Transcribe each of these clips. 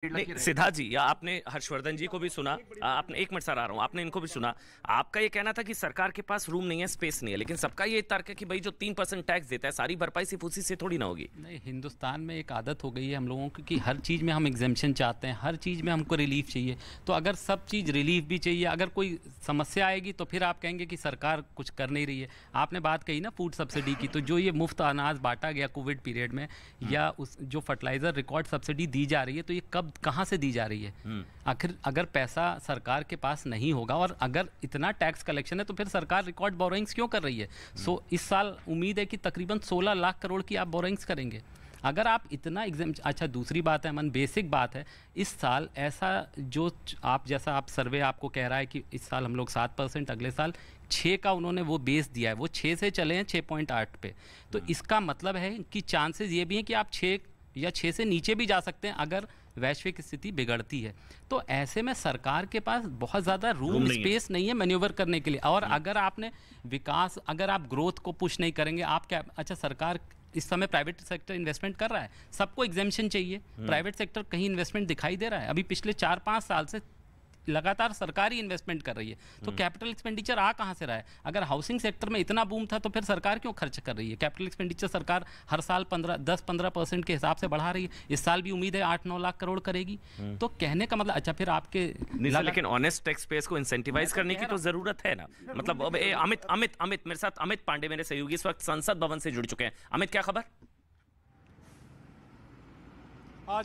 नहीं सिद्धार्थ जी, या आपने हर्षवर्धन जी को भी सुना, आपने, एक मिनट सर आ रहा हूं, आपने इनको भी सुना। आपका ये कहना था कि सरकार के पास रूम नहीं है, स्पेस नहीं है, लेकिन सबका ये तर्क है कि भाई जो 3% टैक्स देता है सारी भरपाई सिर्फ उसी से थोड़ी ना होगी। नहीं, हिंदुस्तान में एक आदत हो गई है हम लोगों की कि हर चीज़ में हम एग्जेम्पशन चाहते हैं, हर चीज़ में हमको रिलीफ चाहिए। तो अगर सब चीज़ रिलीफ भी चाहिए, अगर कोई समस्या आएगी तो फिर आप कहेंगे कि सरकार कुछ कर नहीं रही है। आपने बात कही ना फूड सब्सिडी की, तो जो ये मुफ्त अनाज बांटा गया कोविड पीरियड में, या उस जो फर्टिलाइजर रिकॉर्ड सब्सिडी दी जा रही है, तो ये कब कहाँ से दी जा रही है? आखिर अगर पैसा सरकार के पास नहीं होगा और अगर इतना टैक्स कलेक्शन है तो फिर सरकार रिकॉर्ड बोरोइंग्स क्यों कर रही है? इस साल उम्मीद है कि तकरीबन 16 लाख करोड़ की आप बोरोइंग्स करेंगे। अगर आप इतना एग्जाम, अच्छा दूसरी बात है, मन बेसिक बात है, इस साल ऐसा जो आप जैसा आप सर्वे आपको कह रहा है कि इस साल हम लोग 7%, अगले साल 6 का उन्होंने वो बेस दिया है, वो 6 से चले हैं 6.8 पे। तो इसका मतलब है कि चांसेस ये भी हैं कि आप 6 या 6 से नीचे भी जा सकते हैं अगर वैश्विक स्थिति बिगड़ती है। तो ऐसे में सरकार के पास बहुत ज़्यादा रूम स्पेस नहीं है मैन्यूवर करने के लिए। और अगर आपने विकास, अगर आप ग्रोथ को पुश नहीं करेंगे, आप क्या, अच्छा सरकार इस समय प्राइवेट सेक्टर इन्वेस्टमेंट कर रहा है, सबको एग्जेम्पशन चाहिए, प्राइवेट सेक्टर कहीं इन्वेस्टमेंट दिखाई दे रहा है? अभी पिछले 4-5 साल से लगातार सरकार ही इन्वेस्टमेंट कर रही है, तो कैपिटल एक्सपेंडिचर आ कहाँ से रहा है? अगर हाउसिंग सेक्टर में इतना बूम था तो फिर सरकार क्यों खर्च कर रही है? कैपिटल एक्सपेंडिचर सरकार हर साल 10-15% के हिसाब से बढ़ा रही है। इस साल भी उम्मीद है 8-9 लाख करोड़ करेगी। तो कहने का मतलब, अच्छा फिर आपके लेकिन ऑनेस्ट टैक्स पेयर्स को इंसेंटिवाइज करने की तो जरूरत है ना। मतलब अब अमित मेरे साथ, अमित पांडे मेरे सहयोगी इस वक्त संसद भवन से जुड़ चुके हैं। अमित, क्या खबर?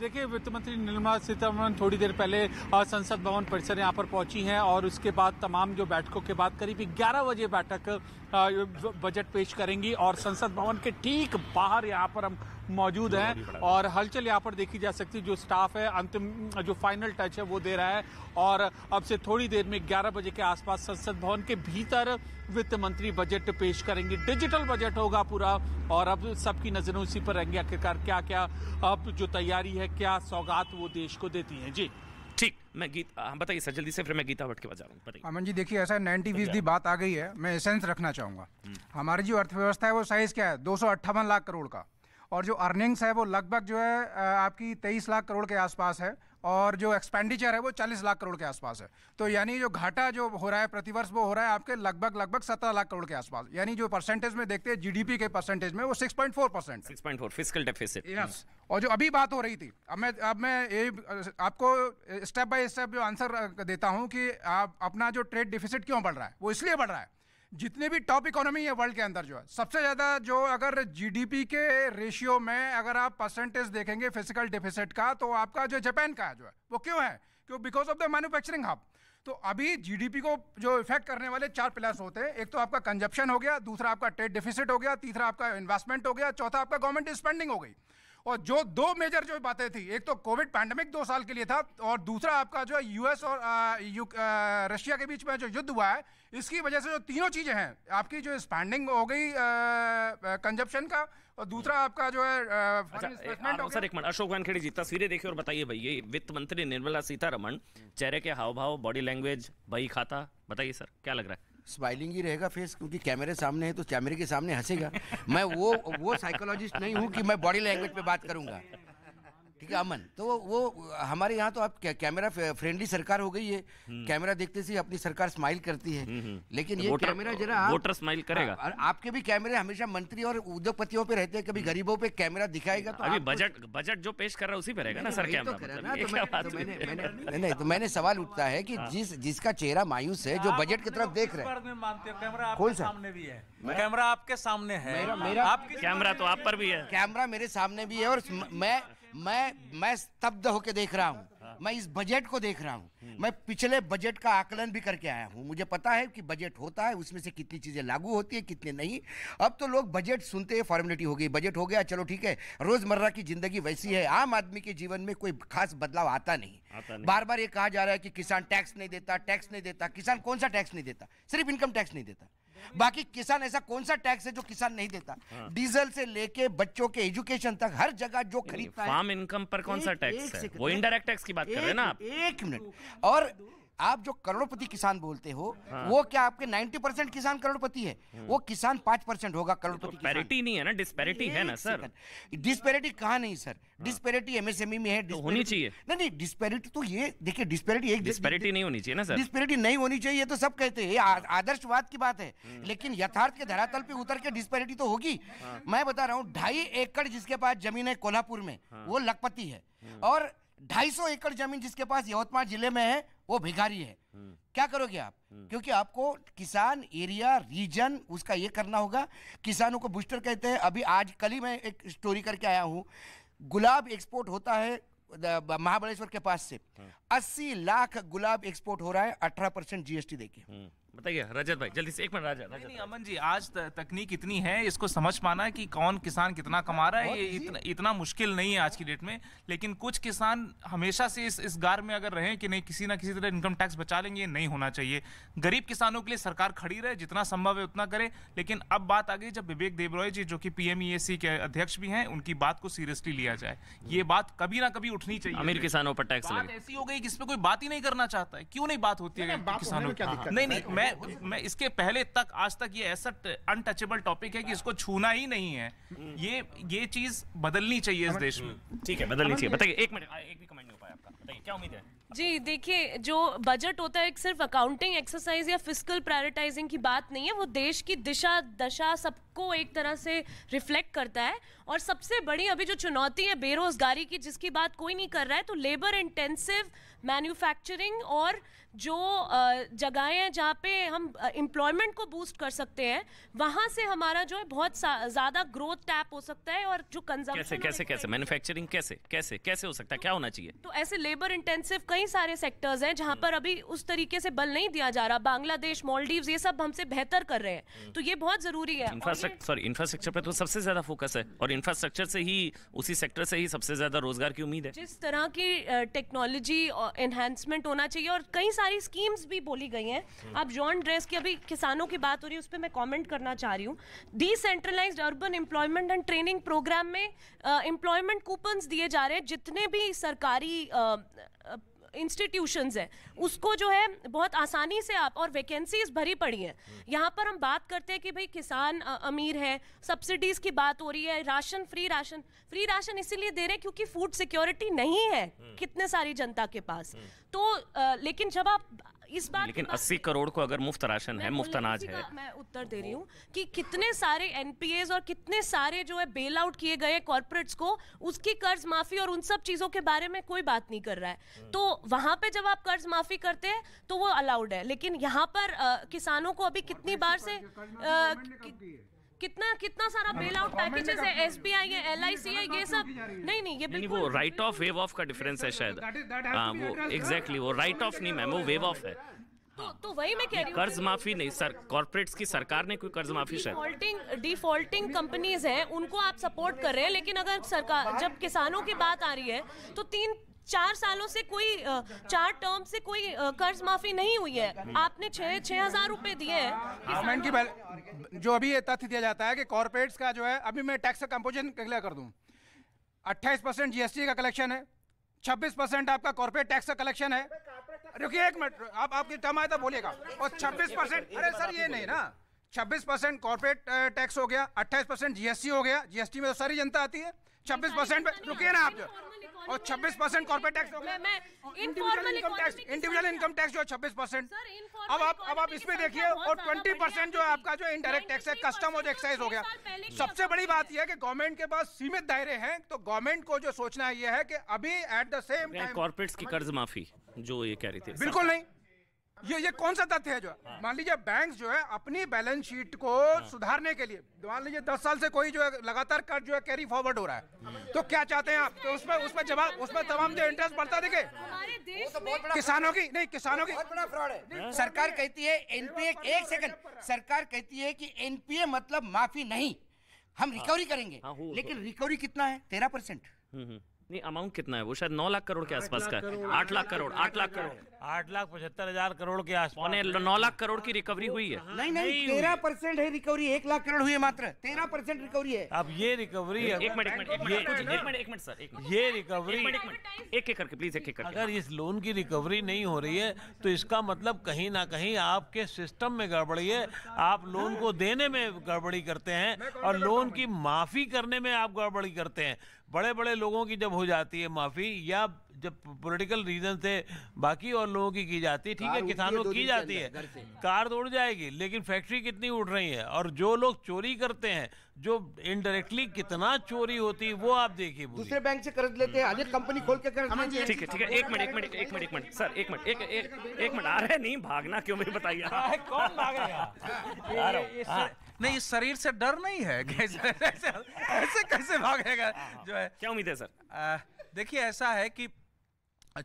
देखिए, वित्त मंत्री निर्मला सीतारमण थोड़ी देर पहले संसद भवन परिसर यहाँ पर पहुंची हैं और उसके बाद तमाम जो बैठकों के बाद करीब 11 बजे बैठक बजट पेश करेंगी। और संसद भवन के ठीक बाहर यहाँ पर हम मौजूद हैं और हलचल यहाँ पर देखी जा सकती है। जो स्टाफ है अंतिम जो फाइनल टच है वो दे रहा है और अब से थोड़ी देर में 11 बजे के आसपास संसद भवन के भीतर वित्त मंत्री बजट पेश करेंगे। डिजिटल बजट होगा पूरा और अब सबकी नजरें उसी पर रहेंगी, आखिरकार क्या क्या अब जो तैयारी है, क्या सौगात वो देश को देती है। जी ठीक, मैं बताइए सर जल्दी से, फिर मैं गीता भट्ट के पास जा रहा हूँ। बताइए अमन जी, देखिए ऐसा 90% बात आ गई है, मैं एसेंस रखना चाहूँगा। हमारी जो अर्थव्यवस्था है वो साइज क्या है, 258 लाख करोड़ का, और जो अर्निंग्स है वो लगभग जो है आपकी 23 लाख करोड़ के आसपास है, और जो एक्सपेंडिचर है वो 40 लाख करोड़ के आसपास है। तो यानी जो घाटा जो हो रहा है प्रतिवर्ष वो हो रहा है आपके लगभग 17 लाख करोड़ के आसपास। यानी जो परसेंटेज में देखते हैं जीडीपी के परसेंटेज में वो 6.4%, 6.4 फिस्कल डेफिसिट। यस। और जो अभी बात हो रही थी, अब मैं ये आपको स्टेप बाय स्टेप जो आंसर देता हूं कि आप अपना जो ट्रेड डिफिसिट क्यों बढ़ रहा है, वो इसलिए बढ़ रहा है, जितने भी टॉप इकोनॉमी है वर्ल्ड के अंदर जो है सबसे ज्यादा जो अगर जीडीपी के रेशियो में अगर आप परसेंटेज देखेंगे फिजिकल डेफिसिट का, तो आपका जो जापान का जो है वो क्यों है, क्यों? Because of the manufacturing hub. तो अभी जीडीपी को जो इफेक्ट करने वाले 4 पिलर्स होते हैं, एक तो आपका कंजप्शन हो गया, दूसरा आपका ट्रेड डेफिसिट हो गया, तीसरा आपका इन्वेस्टमेंट हो गया, चौथा आपका गवर्नमेंट स्पेंडिंग हो गई। और जो 2 मेजर जो बातें थी, एक तो कोविड पैंडेमिक 2 साल के लिए था, और दूसरा आपका जो यूएस और रशिया के बीच में जो युद्ध हुआ है, इसकी वजह से जो तीनों चीजें हैं, आपकी जो स्पेंडिंग हो गई कंजप्शन का, और दूसरा आपका जो है इन्वेस्टमेंट हो गया। सर एक मिनट, अशोक वानखेड़े जी तस्वीरें देखिए और बताइए भाई, ये वित्त मंत्री निर्मला सीतारमण, चेहरे के हाव भाव, बॉडी लैंग्वेज, बही खाता, बताइए सर क्या लग रहा है? स्माइलिंग ही रहेगा फेस, क्योंकि कैमरे सामने है तो कैमरे के सामने हंसेगा। मैं वो साइकोलॉजिस्ट नहीं हूँ कि मैं बॉडी लैंग्वेज पे बात करूंगा, ठीक है अमन? तो वो हमारे यहाँ तो आप कैमरा फ्रेंडली सरकार हो गई है, कैमरा देखते से अपनी सरकार स्माइल करती है। लेकिन ये कैमरा जरा वोटर स्माइल करेगा। आपके भी कैमरे हमेशा मंत्री और उद्योगपतियों पे रहते हैं, कभी गरीबों पे कैमरा दिखाएगा तो अभी बजट जो पेश कर रहा है उसी पे रहेगा ना सर कैमरा। नहीं तो मैंने सवाल उठता है कि जिसका चेहरा मायूस है, जो बजट की तरफ देख रहे हैं, कौन सा सामने भी है कैमरा? आपके सामने है, मेरा कैमरा तो आप पर भी है, कैमरा मेरे सामने भी है, और मैं स्तब्ध होकर देख रहा हूँ। मैं इस बजट को देख रहा हूँ, मैं पिछले बजट का आकलन भी करके आया हूँ। मुझे पता है कि बजट होता है, उसमें से कितनी चीजें लागू होती है, कितने नहीं। अब तो लोग बजट सुनते हैं फॉर्मेलिटी हो गई, बजट हो गया चलो ठीक है, रोजमर्रा की जिंदगी वैसी है, आम आदमी के जीवन में कोई खास बदलाव आता नहीं। बार बार ये कहा जा रहा है कि किसान टैक्स नहीं देता। किसान कौन सा टैक्स नहीं देता? सिर्फ इनकम टैक्स नहीं देता, बाकी किसान ऐसा कौन सा टैक्स है जो किसान नहीं देता? डीजल से लेके बच्चों के एजुकेशन तक हर जगह जो खरीदता है। फार्म इनकम पर कौन सा टैक्स है? वो इनडायरेक्ट टैक्स की बात कर रहे हैं ना आप? एक मिनट, और आप जो करोड़पति किसान बोलते हो, वो क्या आपके 90% किसान करोड़पति है? वो किसान 5% होगा करोड़पति। पैरिटी नहीं है ना, डिस्पैरिटी है ना सर। डिस्पैरिटी कहाँ नहीं सर, डिस्पैरिटी एमएसएमई में है, तो होनी चाहिए। नहीं डिस्पैरिटी तो ये देखिए, डिस्पैरिटी नहीं होनी चाहिए ना सर। डिस्पैरिटी नहीं होनी चाहिए तो सब कहते हैं, ये आदर्शवाद की बात है, लेकिन यथार्थ के धरातल पे उतर के डिस्पैरिटी तो होगी। मैं बता रहा हूँ 2.5 एकड़ जिसके पास जमीन है कोल्हापुर में, वो लखपति है, और 250 एकड़ जमीन जिसके पास यवतमाळ जिले में है, वो भिखारी है। क्या करोगे आप? क्योंकि आपको किसान एरिया रीजन उसका ये करना होगा। किसानों को बूस्टर कहते हैं। अभी आज कल ही मैं एक स्टोरी करके आया हूँ, गुलाब एक्सपोर्ट होता है महाबलेश्वर के पास से, 80 लाख गुलाब एक्सपोर्ट हो रहा है 18% जीएसटी देके। बताइए रजत भाई जल्दी से, एक मिनट रजत। नहीं अमन जी, आज तकनीक इतनी है, इसको समझ पाना कि कौन किसान कितना कमा रहा है ये इतना मुश्किल नहीं है आज की डेट में। लेकिन कुछ किसान हमेशा से इस गार में अगर रहे कि नहीं किसी ना किसी तरह इनकम टैक्स बचा लेंगे, ये नहीं होना चाहिए। गरीब किसानों के लिए सरकार खड़ी रहे, जितना संभव है उतना करे। लेकिन अब बात आ गई जब विवेक देबरॉय जी जो कि PMEAC के अध्यक्ष भी हैं, उनकी बात को सीरियसली लिया जाए। ये बात कभी ना कभी उठनी चाहिए। अमीर किसानों पर टैक्स बात ऐसी हो गई कि इस पे कोई बात ही नहीं करना चाहता है। क्यों नहीं बात होती है किसानों की? नहीं मैं इसके पहले तक आज तक ये ऐसा अनटचेबल टॉपिक है कि इसको छूना ही नहीं है। ये चीज बदलनी चाहिए इस देश में। ठीक है, बदलनी चाहिए। बताइए, एक मिनट, एक भी कमेंट नहीं हो पाया आपका, बताइए क्या उम्मीद है? जी देखिए, जो बजट होता है एक सिर्फ अकाउंटिंग एक्सरसाइज या फिस्कल प्रायोरिटाइजिंग की बात नहीं है, वो देश की दिशा दशा सबको एक तरह से रिफ्लेक्ट करता है। और सबसे बड़ी अभी जो चुनौती है बेरोजगारी की, जिसकी बात कोई नहीं कर रहा है, तो लेबर इंटेंसिव मैन्युफैक्चरिंग और जो जगहें हैं जहाँ पे हम एम्प्लॉयमेंट को बूस्ट कर सकते हैं, वहाँ से हमारा जो है बहुत ज़्यादा ग्रोथ टैप हो सकता है। और जो कंजम्पशन कैसे मैन्युफैक्चरिंग कैसे हो सकता है, क्या होना चाहिए? तो ऐसे लेबर इंटेंसिव कई सारे सेक्टर्स हैं जहाँ पर अभी उस तरीके से बल नहीं दिया जा रहा। बांग्लादेश, मालदीव्स, ये सब हमसे बेहतर कर रहे हैं, तो ये बहुत जरूरी है। इंफ्रास्ट्रक्चर पे तो सबसे ज्यादा फोकस है, और इंफ्रास्ट्रक्चर से ही, उसी सेक्टर से ही सबसे ज्यादा रोजगार की उम्मीद है। जिस तरह की टेक्नोलॉजी एनहांसमेंट होना चाहिए, और कई सारी स्कीम्स भी बोली गई हैं। आप जॉन ड्रेस की, अभी किसानों की बात हो रही है, उस पर मैं कमेंट करना चाह रही हूँ। Decentralised urban employment and training programme में एम्प्लॉयमेंट कूपन्स दिए जा रहे हैं। जितने भी सरकारी इंस्टीट्यूशंस है उसको जो है बहुत आसानी से आप, और वैकेंसीज भरी पड़ी हैं। यहाँ पर हम बात करते हैं कि भाई किसान अमीर है, सब्सिडीज की बात हो रही है, फ्री राशन इसीलिए दे रहे हैं क्योंकि फूड सिक्योरिटी नहीं है कितने सारी जनता के पास। तो लेकिन जब आप इस बात, लेकिन 80 करोड़ को अगर मुफ्त राशन है, मुफ्त अनाज है, मैं उत्तर दे रही हूँ कि कितने सारे एनपीएस और कितने सारे जो है बेल आउट किए गए कॉर्पोरेट्स को, उसकी कर्ज माफी और उन सब चीजों के बारे में कोई बात नहीं कर रहा है। तो वहां पे जब आप कर्ज माफी करते हैं तो वो अलाउड है, लेकिन यहाँ पर किसानों को अभी कितनी बार से कितना सारा बेल आउट पैकेजेस है, एसबीआई है, एलआईसी है, ये सब नहीं ये बिल्कुल वो राइट ऑफ वेव ऑफ का डिफरेंस है शायद। वो एग्जैक्टली वो राइट ऑफ नहीं मैम, वो वेव ऑफ है। तो वही मैं कह रही हूँ, कर्ज माफी नहीं सर, कॉर्पोरेट्स की सरकार ने कोई कर्ज माफी शायद। डिफॉल्टिंग कंपनीज हैं उनको आप सपोर्ट कर रहे हैं, लेकिन अगर सरकार, जब किसानों की बात आ रही है तो 3-4 सालों से कोई 4 टर्म से कोई कर्ज माफी नहीं हुई है। आपने 6,000 रुपए दिए हैं गवर्नमेंट की। जो अभी ये तथ्य दिया जाता है कि कॉर्पोरेट्स का जो है, अभी मैं टैक्स का कंपोजिशन क्लियर कर दूं, 28% जीएसटी का कलेक्शन है, 26% आपका कॉर्पोरेट टैक्स का कलेक्शन है। रुकिए एक मिनट, आपकी टर्म आया था बोलिएगा। और 26%, अरे सर ये नहीं ना, 26% कॉर्पोरेट टैक्स हो गया, 28% जीएसटी हो गया। जीएसटी में तो सारी जनता आती है। 26% पे रुकिए ना आप, और 26% कॉर्पोरेट टैक्स हो गया। इंडिविजुअल इनकम टैक्स जो है 26%। अब आप इसमें देखिए, और 20% जो है आपका जो इनडायरेक्ट टैक्स है, कस्टम और एक्साइज हो गया। सबसे बड़ी बात यह है कि गवर्नमेंट के पास सीमित दायरे हैं, तो गवर्नमेंट को जो सोचना है यह है कि अभी at the same time corporates की कर्ज माफी जो ये कह रही थी, बिल्कुल नहीं। ये कौन सा तथ्य है? जो मान लीजिए बैंक्स जो है अपनी बैलेंस शीट को सुधारने के लिए, मान लीजिए 10 साल से कोई जो है लगातार कर्ज जो है कैरी फॉरवर्ड हो रहा है, तो क्या चाहते हैं आप? तो उसमें तमाम जो इंटरेस्ट बढ़ता दिखे। किसानों की बहुत बड़ा फ्रॉड है। सरकार कहती है एनपीए, एक सेकंड, सरकार कहती है कि एनपीए मतलब माफी नहीं, हम रिकवरी करेंगे। लेकिन रिकवरी कितना है? 13%। नहीं, अमाउंट कितना है? वो शायद 9 लाख करोड़ के आसपास का है। 8 लाख करोड़ 8,75,000 करोड़ के आसपास, पौने 9 लाख करोड़ की रिकवरी हुई है। नहीं 13% है रिकवरी, 1 लाख करोड़ हुई है मात्र, 13% रिकवरी है। अब ये रिकवरी एक मिनट सर, ये रिकवरी एक करके प्लीज, एक करके। अगर इस लोन की रिकवरी नहीं हो रही है तो इसका मतलब कहीं ना कहीं आपके सिस्टम में गड़बड़ी है। आप लोन को देने में गड़बड़ी करते हैं और लोन की माफी करने में आप गड़बड़ी करते हैं। बड़े बड़े लोगों की जब हो जाती है माफी, या जब पॉलिटिकल रीजन से बाकी और लोगों की जाती है, ठीक है, किसानों की जाती है, कार उड़ जाएगी, लेकिन फैक्ट्री कितनी उड़ रही है। और जो लोग चोरी करते हैं, जो इनडायरेक्टली कितना चोरी होती है वो आप देखिए। दूसरे बैंक से कर्ज लेते हैं, आज कंपनी खोल के कर्ज लेते हैं। ठीक है, एक मिनट सर, एक मिनट आ रहे नहीं, भागना क्यों मुझे बताइए। कौन भागेगा? नहीं, इस शरीर से डर नहीं है, ऐसे कैसे भागेगा जो है। क्या उम्मीद है सर? देखिए, ऐसा है कि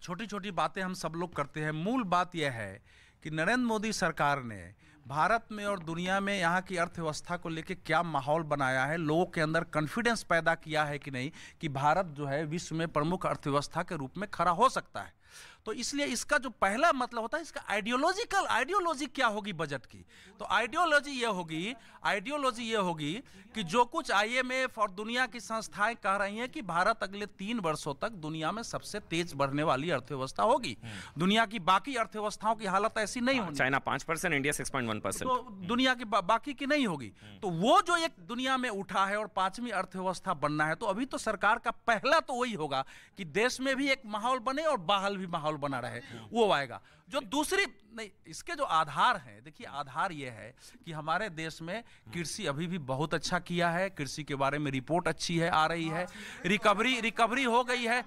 छोटी छोटी बातें हम सब लोग करते हैं। मूल बात यह है कि नरेंद्र मोदी सरकार ने भारत में और दुनिया में यहाँ की अर्थव्यवस्था को लेकर क्या माहौल बनाया है, लोगों के अंदर कॉन्फिडेंस पैदा किया है कि नहीं, कि भारत जो है विश्व में प्रमुख अर्थव्यवस्था के रूप में खड़ा हो सकता है। तो इसलिए इसका जो पहला मतलब होता है, इसका आइडियोलॉजी क्या होगी बजट की। तो आइडियोलॉजी ये होगी कि जो कुछ IMF और दुनिया की संस्थाएं कह रही हैं कि भारत अगले 3 वर्षों तक दुनिया में सबसे तेज बढ़ने वाली अर्थव्यवस्था होगी। दुनिया की बाकी अर्थव्यवस्थाओं की हालत ऐसी नहीं होगी। चाइना 5%, इंडिया 6.1%, तो दुनिया की बाकी की नहीं होगी। तो वो जो एक दुनिया में उठा है और 5वीं अर्थव्यवस्था बनना है, तो अभी तो सरकार का पहला तो वही होगा कि देश में भी एक माहौल बने और बाहर भी माहौल बना रहे, वो आएगा। जो दूसरी नहीं, इसके जो आधार हैं, देखिए आधार ये है कि हमारे देश में कृषि अभी भी बहुत अच्छा किया है, कृषि के बारे में रिपोर्ट अच्छी है, आ रही है, रिकवरी हो गई है।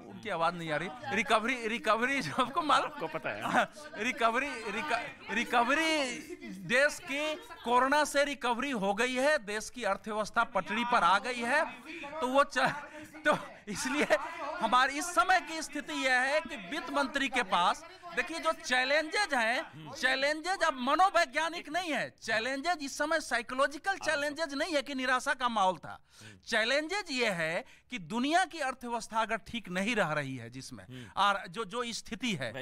उनकी आवाज नहीं आ रही। रिकवरी जो आपको मालूम, आपको पता है, रिकवरी देश की कोरोना से रिकवरी हो गई है, देश की अर्थव्यवस्था पटरी पर आ गई है। तो इसलिए हमारी इस समय की स्थिति यह है कि वित्त मंत्री के पास, देखिए जो चैलेंजेज हैं, चैलेंजेज अब मनोवैज्ञानिक नहीं है, चैलेंजेज इस समय साइकोलॉजिकल चैलेंजेज नहीं है कि निराशा का माहौल था। चैलेंजेज ये है कि दुनिया की अर्थव्यवस्था अगर ठीक नहीं रह रही है, जिसमें और जो स्थिति है,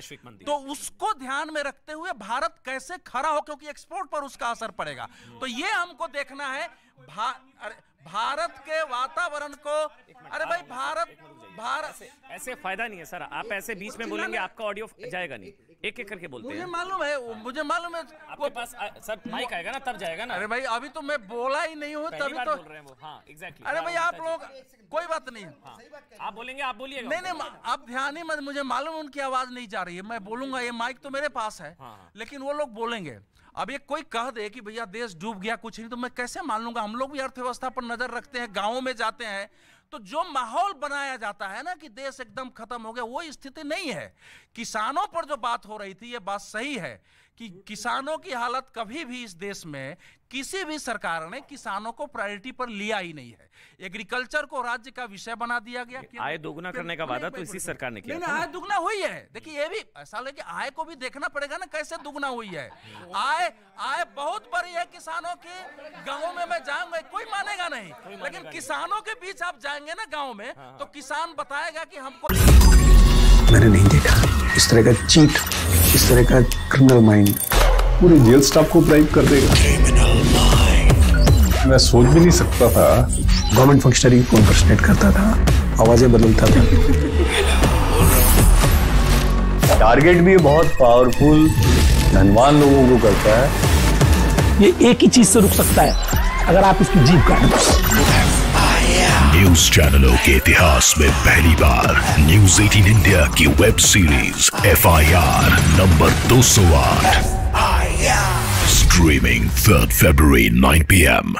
तो उसको ध्यान में रखते हुए भारत कैसे खड़ा हो, क्योंकि एक्सपोर्ट पर उसका असर पड़ेगा। तो ये हमको देखना है। भारत के वातावरण को, अरे भाई भारत ऐसे फायदा नहीं है सर, आप ऐसे बीच में बोलेंगे आपका ऑडियो जाएगा नहीं। एक करके बोलते हैं। मुझे मालूम है आपके पास सर माइक आएगा ना, तब जाएगा ना। अरे भाई अभी तो मैं बोला ही नहीं हूँ, तभी तो बोल रहे हैं वो। हाँ एग्जैक्टली। अरे भाई आप लोग कोई बात नहीं, आप बोलेंगे, आप बोलिएगा। नहीं आप ध्यान ही मत, मुझे मालूम उनकी आवाज नहीं जा रही है, मैं बोलूंगा, ये माइक तो मेरे पास है, लेकिन वो लोग बोलेंगे। अब ये कोई कह दे कि भैया देश डूब गया, कुछ नहीं, तो मैं कैसे मान लूंगा। हम लोग भी अर्थव्यवस्था पर नजर रखते हैं, गांवों में जाते हैं, तो जो माहौल बनाया जाता है ना कि देश एकदम खत्म हो गया, वो स्थिति नहीं है। किसानों पर जो बात हो रही थी, ये बात सही है कि किसानों की हालत कभी भी इस देश में किसी भी सरकार ने किसानों को प्रायोरिटी पर लिया ही नहीं है। एग्रीकल्चर को राज्य का विषय बना दिया गया। आय दोगुना करने का वादा तो इसी सरकार ने किया। आय दुगना हुई है। देखिए ये भी ऐसा लगे, आय को भी देखना पड़ेगा ना, कैसे दुगना हुई है। आय बहुत बड़ी है किसानों की। गाँव में मैं जाऊंगा, कोई मानेगा नहीं, लेकिन किसानों के बीच आप जाएंगे ना गाँव में, तो किसान बताएगा कि हमको। मैंने नहीं देखा इस तरह का चीट, इस तरह का क्रिमिनल माइंड पूरे जेल स्टाफ को ब्राइब कर देगा। मैं सोच भी नहीं सकता था। गवर्नमेंट फंक्शनरी को इम्पर्सनेट करता था, आवाजें बदलता था। टारगेट भी बहुत पावरफुल, धनवान लोगों को करता है। ये एक ही चीज से रुक सकता है, अगर आप इसकी जीभ काटें। न्यूज चैनलों के इतिहास में पहली बार न्यूज 18 इंडिया की web series FIR number 208 streaming 3 February 9 PM